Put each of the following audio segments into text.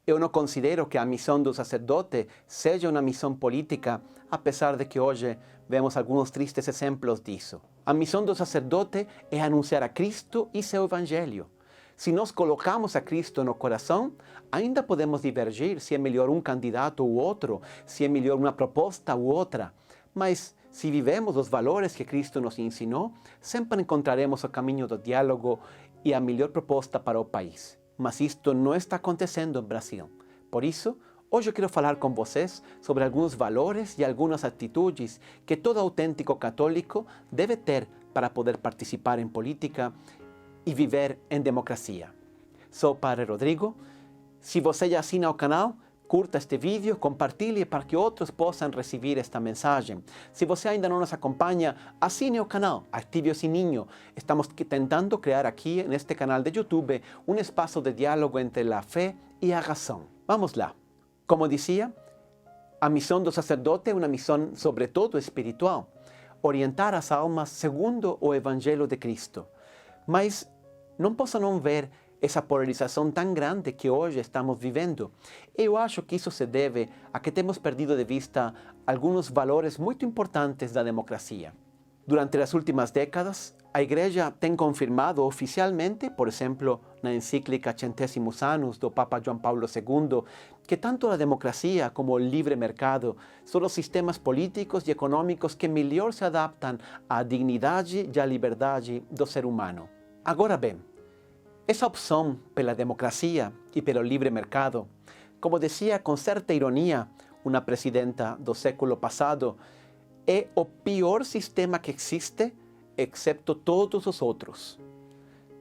Eu não considero que a missão do sacerdote seja uma missão política, apesar de que hoje vemos alguns tristes exemplos disso. A missão do sacerdote é anunciar a Cristo e seu Evangelho. Se nós colocamos a Cristo no coração, ainda podemos divergir se é melhor um candidato ou outro, se é melhor uma proposta ou outra. Mas se vivemos os valores que Cristo nos ensinou, sempre encontraremos o caminho do diálogo e a melhor proposta para o país. Mas isto não está acontecendo no Brasil. Por isso, hoje eu quero falar com vocês sobre alguns valores e algumas atitudes que todo autêntico católico deve ter para poder participar em política e viver em democracia. Sou o Padre Rodrigo. Se você já assina o canal, curta este vídeo, compartilhe para que outros possam receber esta mensagem. Se você ainda não nos acompanha, assine o canal, ative o sininho. Estamos tentando criar aqui, neste canal de YouTube, um espaço de diálogo entre a fé e a razão. Vamos lá. Como dizia, a missão do sacerdote é uma missão sobretudo espiritual. Orientar as almas segundo o Evangelho de Cristo. Mas não posso não ver essa polarização tão grande que hoje estamos vivendo. Eu acho que isso se deve a que temos perdido de vista alguns valores muito importantes da democracia. Durante as últimas décadas, a Igreja tem confirmado oficialmente, por exemplo, na encíclica Centésimos Annus do Papa João Paulo II, que tanto a democracia como o livre mercado são os sistemas políticos e econômicos que melhor se adaptam à dignidade e à liberdade do ser humano. Agora bem, essa opção pela democracia e pelo livre mercado, como dizia com certa ironia uma presidenta do século passado, é o pior sistema que existe, exceto todos os outros.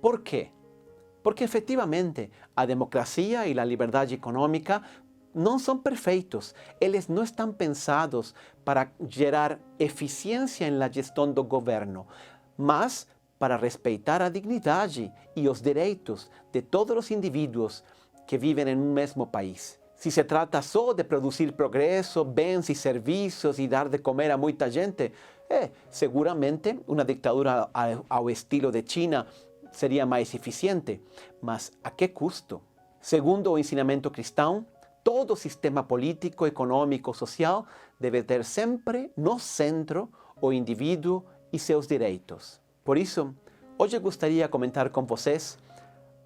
Por quê? Porque efetivamente a democracia e a liberdade econômica não são perfeitos. Eles não estão pensados para gerar eficiência na gestão do governo, mas para respeitar a dignidade e os direitos de todos os indivíduos que vivem em um mesmo país. Se se trata só de produzir progresso, bens e serviços e dar de comer a muita gente, seguramente uma ditadura ao estilo de China seria mais eficiente. Mas a que custo? Segundo o ensinamento cristão, todo sistema político, econômico, social deve ter sempre no centro o indivíduo e seus direitos. Por isso, hoje eu gostaria de comentar com vocês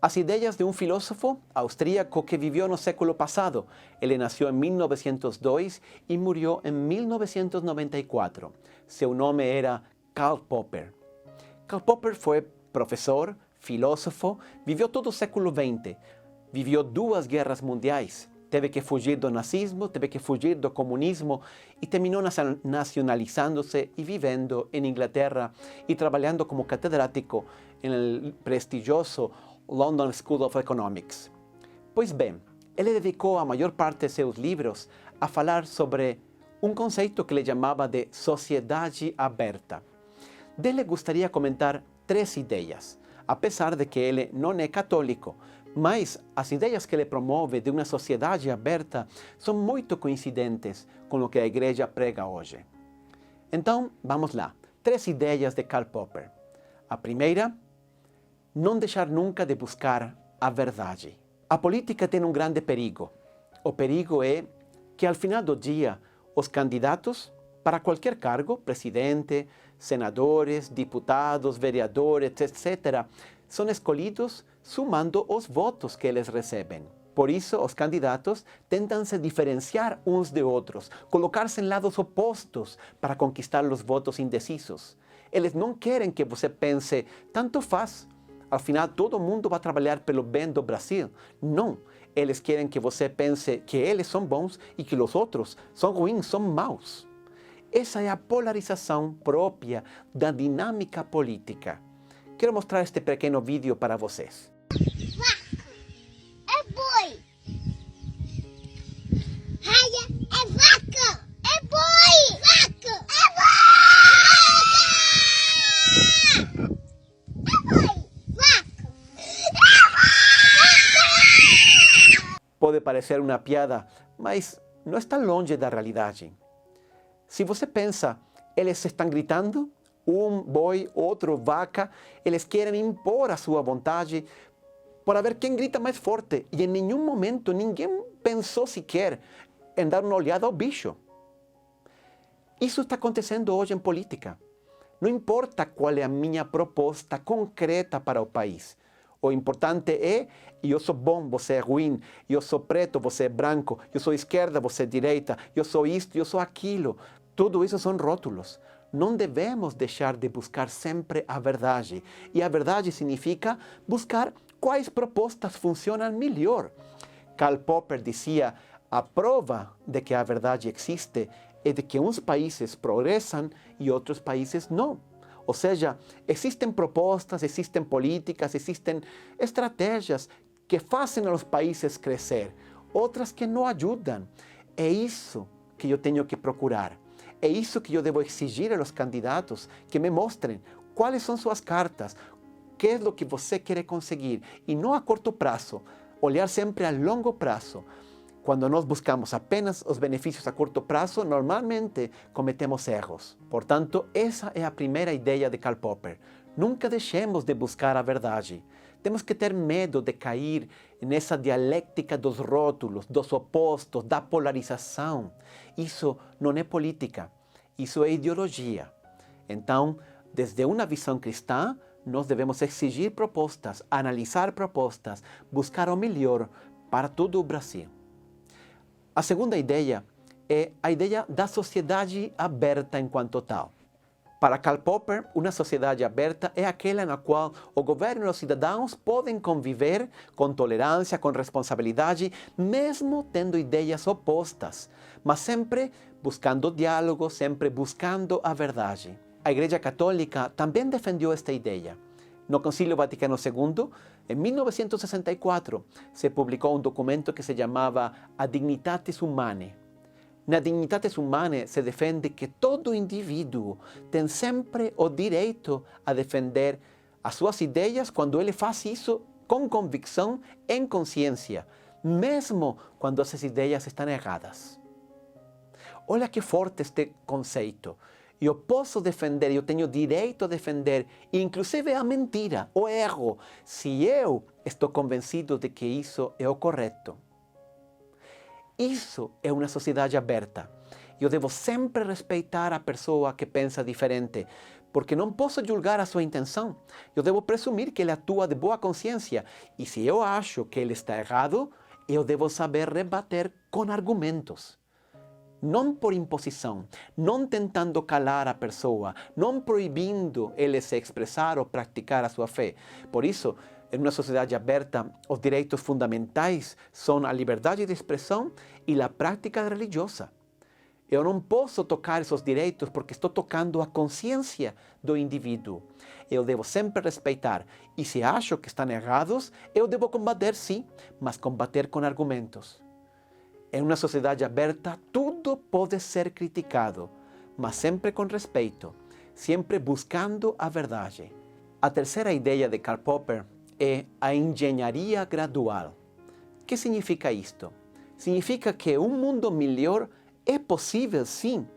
as ideias de um filósofo austríaco que viveu no século passado. Ele nasceu em 1902 e morreu em 1994. Seu nome era Karl Popper. Karl Popper foi professor, filósofo, viveu todo o século XX, viveu 2 guerras mundiais. Teve que fugir do nazismo, teve que fugir do comunismo e terminou nacionalizando-se e vivendo em Inglaterra e trabalhando como catedrático no prestigioso London School of Economics. Pois bem, ele dedicou a maior parte de seus livros a falar sobre um conceito que ele chamava de sociedade aberta. Dele gostaria de comentar 3 ideias, apesar de que ele não é católico, mas as ideias que ele promove de uma sociedade aberta são muito coincidentes com o que a Igreja prega hoje. Então, vamos lá. 3 ideias de Karl Popper. A primeira, não deixar nunca de buscar a verdade. A política tem um grande perigo. O perigo é que, ao final do dia, os candidatos para qualquer cargo, presidente, senadores, deputados, vereadores, etc., são escolhidos sumando os votos que eles recebem. Por isso, os candidatos tentam se diferenciar uns de outros, colocar-se em lados opostos para conquistar os votos indecisos. Eles não querem que você pense, tanto faz, ao final todo mundo vai trabalhar pelo bem do Brasil. Não, eles querem que você pense que eles são bons e que os outros são ruins, são maus. Essa é a polarização própria da dinâmica política. Quero mostrar este pequeno vídeo para vocês. Vaca é boi. Raia é vaca. É boi. Vaca é boi. É boi. Vaca é vaca. Pode parecer uma piada, mas não está longe da realidade. Se você pensa, eles estão gritando, um boi, outro vaca, eles querem impor a sua vontade para ver quem grita mais forte. E em nenhum momento ninguém pensou sequer em dar uma olhada ao bicho. Isso está acontecendo hoje em política. Não importa qual é a minha proposta concreta para o país. O importante é, eu sou bom, você é ruim, eu sou preto, você é branco, eu sou esquerda, você é direita, eu sou isto, eu sou aquilo. Tudo isso são rótulos. Não devemos deixar de buscar sempre a verdade. E a verdade significa buscar quais propostas funcionam melhor. Karl Popper dizia, a prova de que a verdade existe é de que uns países progressam e outros países não. Ou seja, existem propostas, existem políticas, existem estratégias que fazem os países crescer, outras que não ajudam. É isso que eu tenho que procurar. É isso que eu devo exigir aos candidatos, que me mostrem quais são suas cartas, o que é o que você quer conseguir, e não a curto prazo, olhar sempre a longo prazo. Quando nós buscamos apenas os benefícios a curto prazo, normalmente cometemos erros. Portanto, essa é a primeira ideia de Karl Popper. Nunca deixemos de buscar a verdade. Temos que ter medo de cair nessa dialética dos rótulos, dos opostos, da polarização. Isso não é política, isso é ideologia. Então, desde uma visão cristã, nós devemos exigir propostas, analisar propostas, buscar o melhor para todo o Brasil. A segunda ideia é a ideia da sociedade aberta enquanto tal. Para Karl Popper, uma sociedade aberta é aquela na qual o governo e os cidadãos podem conviver com tolerância, com responsabilidade, mesmo tendo ideias opostas, mas sempre buscando diálogo, sempre buscando a verdade. A Igreja Católica também defendeu esta ideia. No Concílio Vaticano II, em 1964, se publicou um documento que se chamava A Dignitatis Humanae. Na Dignitatis Humanae se defende que todo indivíduo tem sempre o direito a defender as suas ideias quando ele faz isso com convicção, em consciência, mesmo quando essas ideias estão erradas. Olha que forte este conceito. Eu posso defender, eu tenho direito a defender, inclusive a mentira, o erro, se eu estou convencido de que isso é o correto. Isso é uma sociedade aberta. Eu devo sempre respeitar a pessoa que pensa diferente, porque não posso julgar a sua intenção. Eu devo presumir que ele atua de boa consciência. E se eu acho que ele está errado, eu devo saber rebater com argumentos. Não por imposição, não tentando calar a pessoa, não proibindo ele se expressar ou praticar a sua fé. Por isso, em uma sociedade aberta, os direitos fundamentais são a liberdade de expressão e a prática religiosa. Eu não posso tocar esses direitos porque estou tocando a consciência do indivíduo. Eu devo sempre respeitar. E se acho que estão errados, eu devo combater sim, mas combater com argumentos. Em uma sociedade aberta, tudo pode ser criticado, mas sempre com respeito, sempre buscando a verdade. A terceira ideia de Karl Popper é a engenharia gradual. O que significa isto? Significa que um mundo melhor é possível, sim,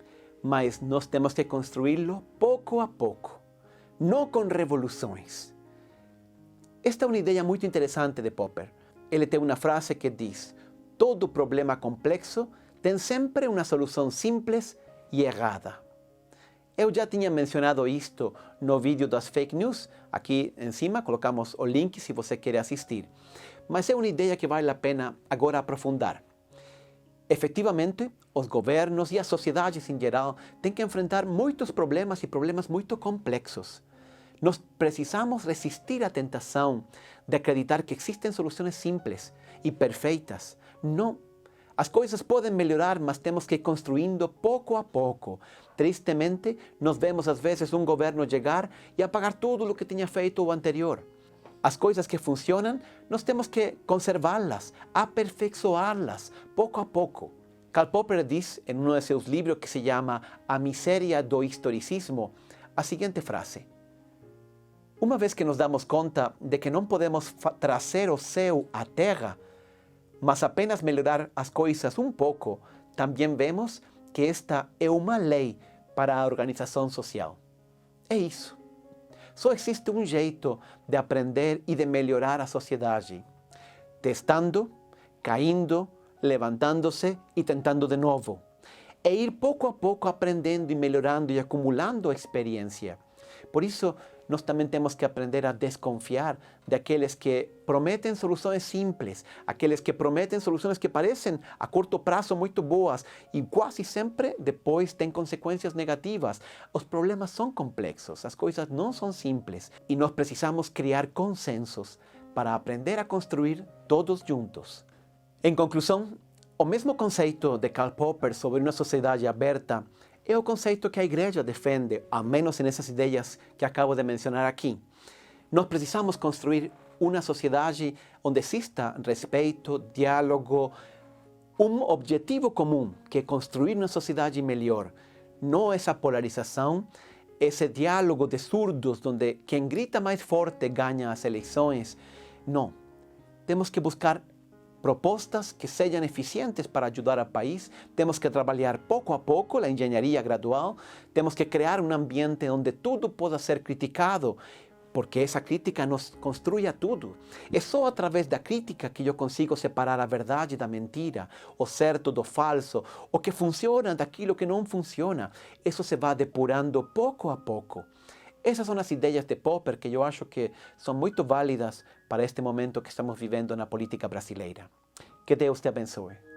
mas nós temos que construí-lo pouco a pouco, não com revoluções. Esta é uma ideia muito interessante de Popper. Ele tem uma frase que diz: todo problema complexo tem sempre uma solução simples e errada. Eu já tinha mencionado isto no vídeo das fake news. Aqui em cima colocamos o link se você quer assistir. Mas é uma ideia que vale a pena agora aprofundar. Efetivamente, os governos e as sociedades em geral têm que enfrentar muitos problemas e problemas muito complexos. Nós precisamos resistir à tentação de acreditar que existem soluções simples e perfeitas. Não. As coisas podem melhorar, mas temos que ir construindo pouco a pouco. Tristemente, nós vemos às vezes um governo chegar e apagar tudo o que tinha feito o anterior. As coisas que funcionam, nós temos que conservá-las, aperfeiçoá-las, pouco a pouco. Karl Popper diz, em um de seus livros que se chama A Miséria do Historicismo, a seguinte frase: uma vez que nos damos conta de que não podemos trazer o céu à terra, mas apenas melhorar as coisas um pouco, também vemos que esta é uma lei para a organização social. É isso. Só existe um jeito de aprender e de melhorar a sociedade: testando, caindo, levantando-se e tentando de novo. E ir pouco a pouco aprendendo e melhorando e acumulando experiência. Por isso, nós também temos que aprender a desconfiar daqueles que prometem soluções simples, aqueles que prometem soluções que parecem a curto prazo muito boas e quase sempre depois têm consequências negativas. Os problemas são complexos, as coisas não são simples e nós precisamos criar consensos para aprender a construir todos juntos. Em conclusão, o mesmo conceito de Karl Popper sobre uma sociedade aberta é o conceito que a igreja defende, ao menos nessas ideias que acabo de mencionar aqui. Nós precisamos construir uma sociedade onde exista respeito, diálogo, um objetivo comum, que é construir uma sociedade melhor. Não essa polarização, esse diálogo de surdos, onde quem grita mais forte ganha as eleições. Não. Temos que buscar propostas que sejam eficientes para ajudar ao país, temos que trabalhar pouco a pouco a engenharia gradual, temos que criar um ambiente onde tudo possa ser criticado, porque essa crítica nos construi a tudo. É só através da crítica que eu consigo separar a verdade da mentira, o certo do falso, o que funciona daquilo que não funciona. Isso se vai depurando pouco a pouco. Essas são as ideias de Popper que eu acho que são muito válidas para este momento que estamos vivendo na política brasileira. Que Deus te abençoe.